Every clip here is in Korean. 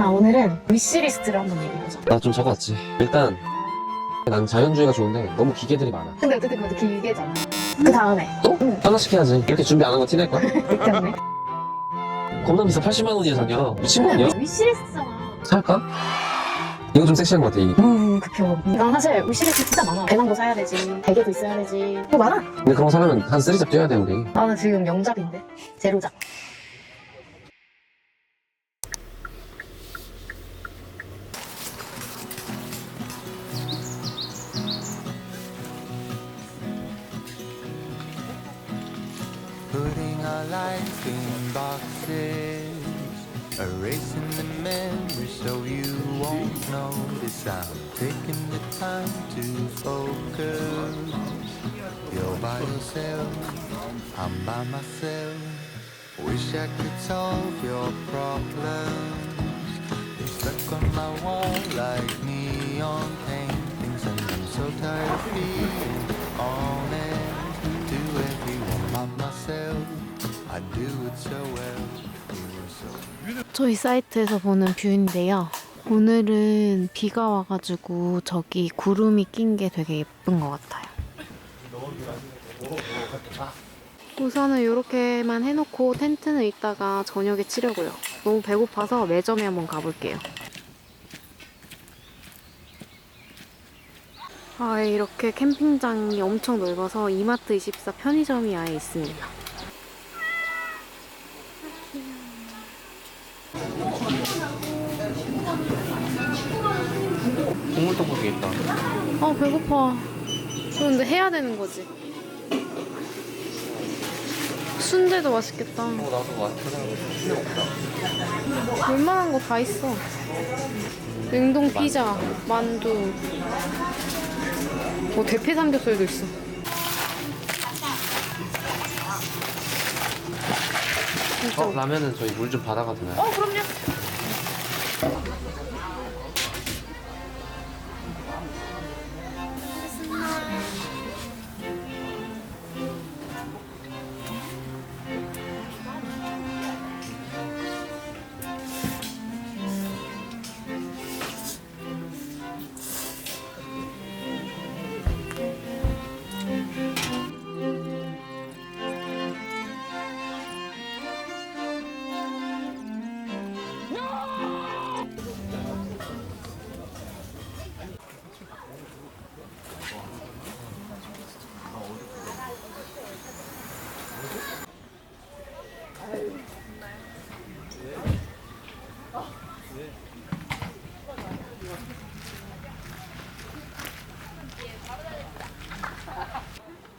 자, 오늘은 위시리스트를 한번 얘기해보자. 나 좀 적어왔지. 일단 난 자연주의가 좋은데 너무 기계들이 많아. 근데 어쨌든 그것도 길게잖아. 그 다음에 또? 하나씩 해야지. 이렇게 준비 안 한 거 티낼 거야? 때문에 겁나 비싸. 80만 원이야 자기야. 미친 거 아니야? 위시리스트잖아. 살까? 이거 좀 섹시한 거 같아. 이. 그쵸. 난 사실 위시리스트 진짜 많아. 배낭도 사야 되지, 베개도 있어야 되지. 뭐 많아. 근데 그런 거 사려면 한 3잡 뛰어야 돼 우리. 나는 지금 0잡인데 제로잡. Putting our life in boxes, erasing the memories so you won't notice. I'm taking the time to focus. You're by yourself, I'm by myself. Wish I could solve your problems. They're stuck on my wall like neon paintings, and I'm so tired of being honest to everyone but myself. I do it so well. You were so 저희 사이트에서 보는 뷰인데요. 오늘은 비가 와가지고 저기 구름이 낀 게 되게 예쁜 것 같아요. 우선은 이렇게만 해놓고 텐트는 이따가 저녁에 치려고요. 너무 배고파서 매점에 한번 가볼게요. 이렇게 캠핑장이 엄청 넓어서 이마트24 편의점이 아예 있습니다. 국물 떡볶이 있다. 배고파. 근데 해야 되는 거지. 순대도 맛있겠다. 나도 맛있다. 웬만한 거 다 있어. 냉동 피자, 만두. 대패 삼겹살도 있어. 진짜. 라면은 저희 물 좀 받아가도 되나요? 그럼요.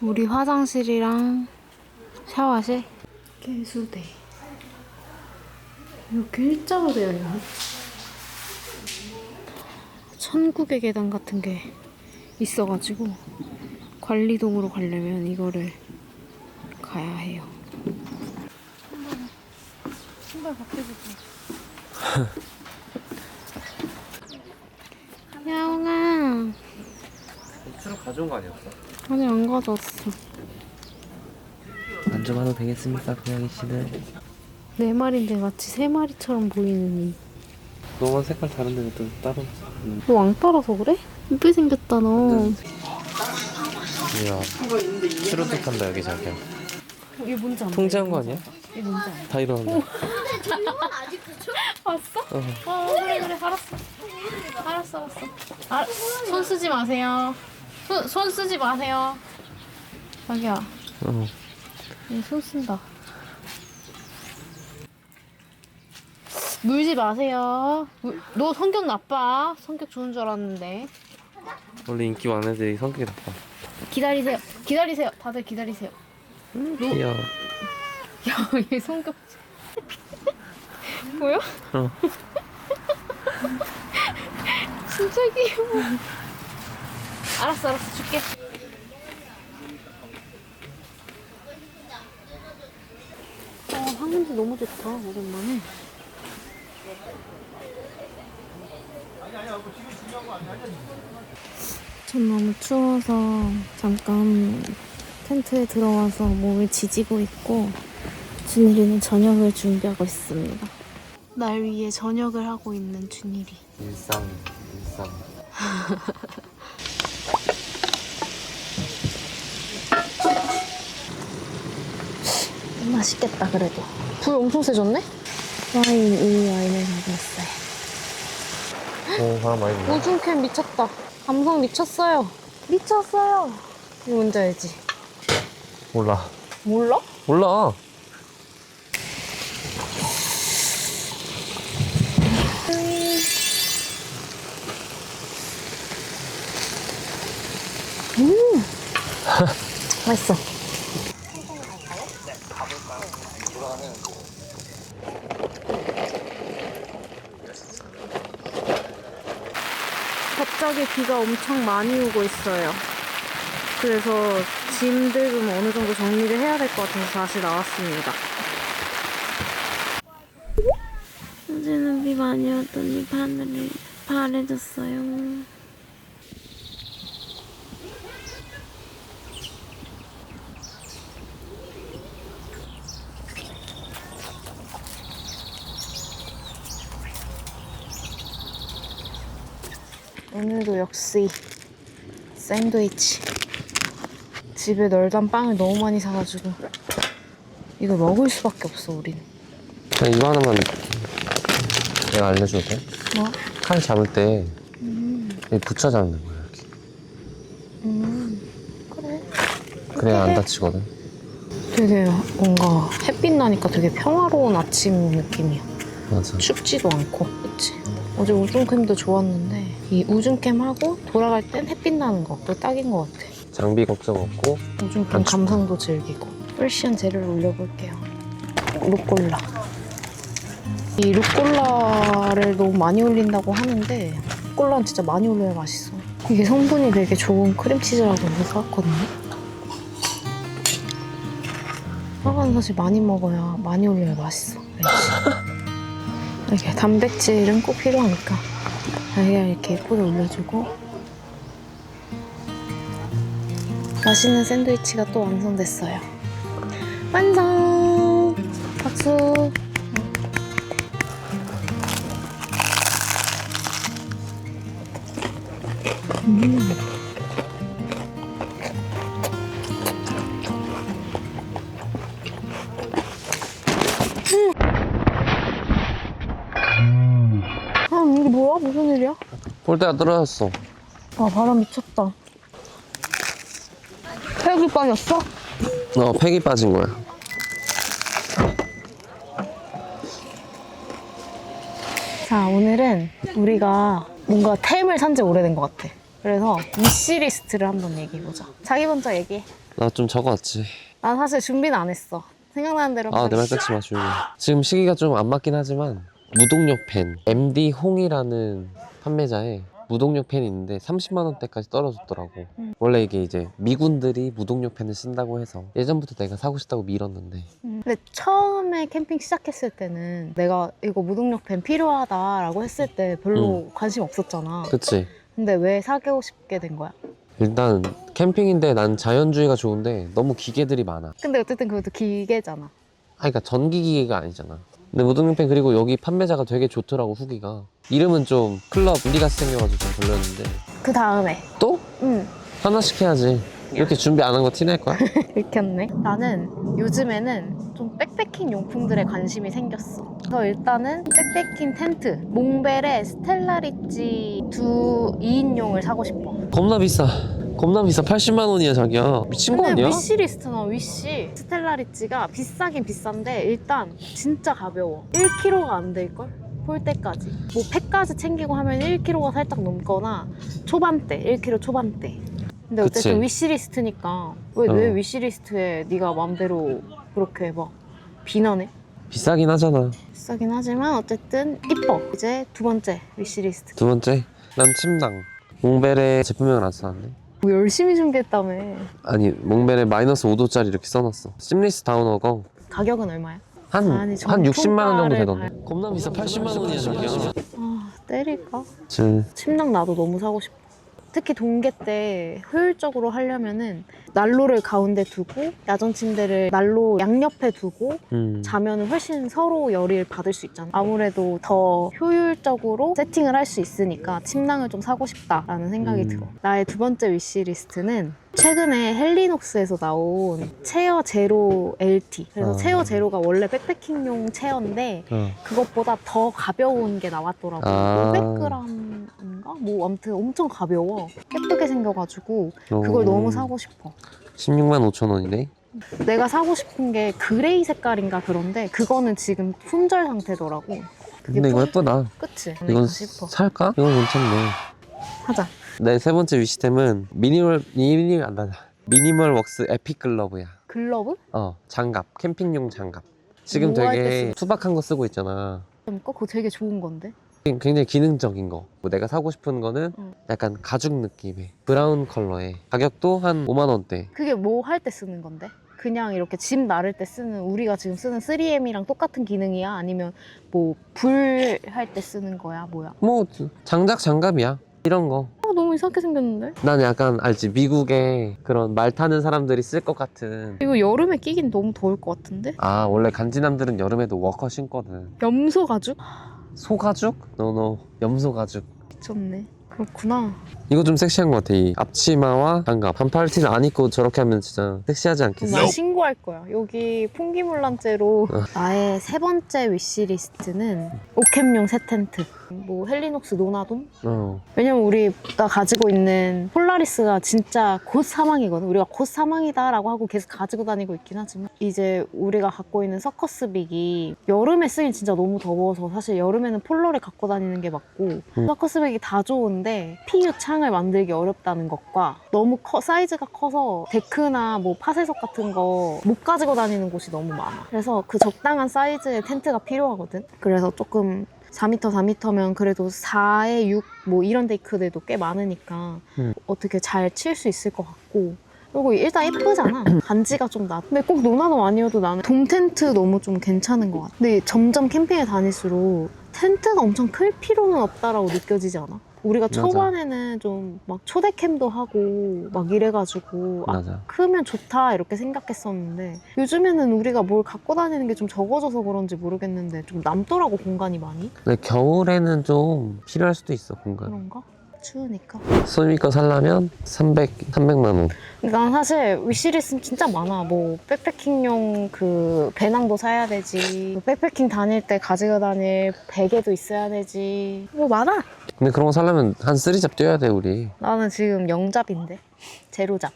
우리 화장실이랑 샤워실, 개수대. 이렇게 일자로 되어 있네. 천국의 계단 같은 게 있어가지고 관리동으로 가려면 이거를 가야 해요. 신발 바뀌어서 야옹아. 술을 가져온 거 아니었어? 아니 안 가져왔어. 만져봐도 되겠습니까, 고양이 씨는? 네 마리인데 마치 세 마리처럼 보이는. 너만 색깔 다른데 또 따로. 너 왕따라서 그래? 이쁘게 생겼다 너. 이야. 트로트한다 여기 자기야. 이게 뭔지 알아? 통제한 거 아니야? 이게 뭔지 알아? 다 이러는데. 봤어? 그래 알았어. 손 쓰지 마세요. 손 쓰지 마세요. 자기야. 손 쓴다. 물지 마세요. 너 성격 나빠. 성격 좋은 줄 알았는데. 원래 인기 많은 애들이 성격이 나빠. 기다리세요. 다들 기다리세요. 귀여워. 야, 얘 성격. 보여? 진짜 귀여워. 알았어, 줄게. 황금지 너무 좋다, 오랜만에. 전 너무 추워서 잠깐 텐트에 들어와서 몸을 지지고 있고 준일이는 저녁을 준비하고 있습니다. 날 위해 저녁을 하고 있는 준일이. 일상. 맛있겠다 그래도. 불 엄청 세졌네? 우유 와인을 가져왔어요. 오, 바람 많이 분다. 우중캠 미쳤다. 감성 미쳤어요. 미쳤어요. 이거 뭔지 알지? 몰라. 몰라? 몰라. 맛있어. 갑자기 비가 엄청 많이 오고 있어요. 그래서 짐들 좀 어느 정도 정리를 해야 될 것 같아서 다시 나왔습니다. 어제는 비 많이 왔더니 하늘이 파래졌어요. 오늘도 역시 샌드위치. 집에 널단 빵을 너무 많이 사가지고 이걸 먹을 수밖에 없어 우린. 그냥 이거 하나만 내가 알려줘도 돼? 뭐? 칼 잡을 때 여기 붙여 잡는 거야, 이렇게. 그래. 그래야 안 다치거든. 되게 뭔가 햇빛 나니까 되게 평화로운 아침 느낌이야. 맞아. 춥지도 않고. 그치? 어제 우중캠도 좋았는데 이 우중캠하고 돌아갈 땐 햇빛 나는 것도 딱인 것 같아. 장비 걱정 없고. 우중캠 안 춥다. 감성도 즐기고. 프레시한 재료를 올려볼게요. 루꼴라. 이 루꼴라를 너무 많이 올린다고 하는데 루꼴라는 진짜 많이 올려야 맛있어. 이게 성분이 되게 좋은 크림치즈라고 해서 사왔거든요. 사과는 사실 많이 먹어야 많이 올려야 맛있어. 이렇게 단백질은 꼭 필요하니까 달걀 이렇게 예쁘게 올려주고 맛있는 샌드위치가 또 완성됐어요. 완성! 박수! 이게 뭐야? 무슨 일이야? 볼때가 떨어졌어. 아, 바람 미쳤다. 팩이 빠졌어? 팩이 빠진 거야. 자, 오늘은 우리가 뭔가 템을 산지 오래된 것 같아. 그래서 위시리스트를 한번 얘기해보자. 자기 먼저 얘기해. 나 좀 적어왔지. 난 사실 준비는 안 했어. 생각나는 대로 내 말 끊지 마, 조용히. 지금 시기가 좀 안 맞긴 하지만 무동력 펜 MD 홍이라는 판매자에 무동력 펜이 있는데 30만 원대까지 떨어졌더라고. 원래 이게 이제 미군들이 무동력 펜을 쓴다고 해서 예전부터 내가 사고 싶다고 밀었는데 근데 처음에 캠핑 시작했을 때는 내가 이거 무동력 펜 필요하다라고 했을 때 별로 관심 없었잖아. 그치? 근데 왜 사고 싶게 된 거야? 일단 캠핑인데 난 자연주의가 좋은데 너무 기계들이 많아. 근데 어쨌든 그것도 기계잖아. 그러니까 전기 기계가 아니잖아. 근데 무동력 펜 그리고 여기 판매자가 되게 좋더라고. 후기가 이름은 좀 클럽 우리같이 생겨가지고 좀 별로였는데 그 다음에 또? 응. 하나씩 해야지. 이렇게 준비 안 한 거 티낼 거야? 읽혔네. 나는 요즘에는 좀 백패킹 용품들에 관심이 생겼어. 그래서 일단은 백패킹 텐트, 몽벨의 스텔라리지 2인용을 사고 싶어. 겁나 비싸. 80만 원이야 자기야. 미친 거 근데 아니야? 위시리스트나 위시 스텔라리지가 비싸긴 비싼데 일단 진짜 가벼워. 1kg가 안 될걸? 폴 때까지. 뭐 팩까지 챙기고 하면 1kg가 살짝 넘거나 초반대, 1kg 초반대. 근데 어쨌든 그치. 위시리스트니까 왜 위시리스트에 네가 맘대로 그렇게 막 비난해? 비싸긴 하잖아. 비싸긴 하지만 어쨌든 이뻐. 이제 두 번째 위시리스트. 두 번째, 난 침낭. 몽벨의 제품명을 안 써놨네. 뭐 열심히 준비했다며. 아니, 몽벨의 마이너스 5도짜리 이렇게 써놨어. 심리스 다우너가 가격은 얼마야? 한 아니, 60만 원 정도 정품가를 되던데. 겁나 비싸. 80만 원이야 자기야. 아 때릴까? 질. 침낭 나도 너무 사고 싶어. 특히 동계 때 효율적으로 하려면은 난로를 가운데 두고 야전 침대를 난로 양옆에 두고 자면은 훨씬 서로 열을 받을 수 있잖아. 아무래도 더 효율적으로 세팅을 할 수 있으니까 침낭을 좀 사고 싶다라는 생각이 들어. 나의 두 번째 위시리스트는 최근에 헬리녹스에서 나온 체어 제로 LT. 그래서 체어 제로가 원래 백패킹용 체어인데 그것보다 더 가벼운 게 나왔더라고. 500g인가? 뭐 아무튼 엄청 가벼워. 예쁘게 생겨가지고 그걸 너무 사고 싶어. 16만 5천 원이네. 내가 사고 싶은 게 그레이 색깔인가 그런데 그거는 지금 품절 상태더라고. 그게 근데 이거 예쁘다. 그치? 이건 싶어. 살까? 이건 괜찮네. 하자. 내 세 번째 위시템은 미니멀 웍스 에픽 글러브야. 글러브? 장갑. 캠핑용 장갑. 지금 뭐 할때 되게 쓰지? 투박한 거 쓰고 있잖아. 그거 되게 좋은 건데? 굉장히 기능적인 거. 뭐 내가 사고 싶은 거는 약간 가죽 느낌의 브라운 컬러에 가격도 한 5만 원대. 그게 뭐 할 때 쓰는 건데? 그냥 이렇게 집 나를 때 쓰는 우리가 지금 쓰는 3M이랑 똑같은 기능이야? 아니면 뭐 불 할 때 쓰는 거야? 뭐야? 뭐 장갑이야. 이런 거. 너무 이상하게 생겼는데? 난 약간 알지, 미국에 그런 말 타는 사람들이 쓸 것 같은. 이거 여름에 끼긴 너무 더울 것 같은데? 원래 간지남들은 여름에도 워커 신거든. 염소 가죽? 소가죽? 노 염소 가죽. 미쳤네. 그렇구나. 이거 좀 섹시한 것 같아. 이 앞치마와 장갑. 반팔티를 안 입고 저렇게 하면 진짜 섹시하지 않겠어? 난 신고할 거야. 여기 풍기물란죄로. 나의 세 번째 위시리스트는 오캠용 새 텐트. 뭐 헬리녹스 노나돔? 왜냐면 우리가 가지고 있는 폴라리스가 진짜 곧 사망이거든. 우리가 곧 사망이다라고 하고 계속 가지고 다니고 있긴 하지만 이제 우리가 갖고 있는 서커스빅이 여름에 쓰긴 진짜 너무 더워서 사실 여름에는 폴러를 갖고 다니는 게 맞고 서커스빅이 다 좋은데 PU 창을 만들기 어렵다는 것과 너무 사이즈가 커서 데크나 뭐 파쇄석 같은 거 못 가지고 다니는 곳이 너무 많아. 그래서 그 적당한 사이즈의 텐트가 필요하거든. 그래서 조금 4m, 4m면 그래도 4에 6 뭐 이런 데크들도 꽤 많으니까 어떻게 잘 칠 수 있을 것 같고 그리고 일단 예쁘잖아. 간지가 좀 나. 근데 꼭 노나돔 아니어도 나는 돔 텐트 너무 좀 괜찮은 것 같아. 근데 점점 캠핑에 다닐수록 텐트가 엄청 클 필요는 없다라고 느껴지지 않아? 우리가 맞아. 초반에는 좀 막 초대캠도 하고 막 이래가지고 맞아. 크면 좋다 이렇게 생각했었는데 요즘에는 우리가 뭘 갖고 다니는 게 좀 적어져서 그런지 모르겠는데 좀 남더라고 공간이 많이. 근데 겨울에는 좀 필요할 수도 있어, 공간. 그런가? 추우니까. 소미 거 살려면 300만 원. 난 사실 위시리스트는 진짜 많아. 뭐 백패킹용 그 배낭도 사야 되지. 백패킹 다닐 때 가지고 다닐 베개도 있어야 되지. 뭐 많아. 근데 그런 거 살려면 한 3잡 뛰어야 돼, 우리. 나는 지금 0잡인데 제로잡.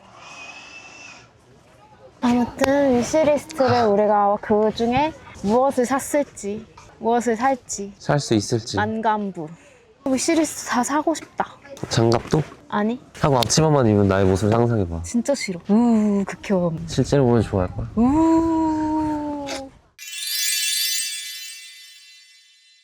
아무튼 위시리스트를 우리가 그 중에 무엇을 샀을지 무엇을 살지 살 수 있을지. 만감부. 위시리스트 다 사고 싶다. 장갑도? 아니 하고 앞치마만 입으면 나의 모습을 상상해봐. 진짜 싫어. 극혐. 실제로 보면 좋아할걸?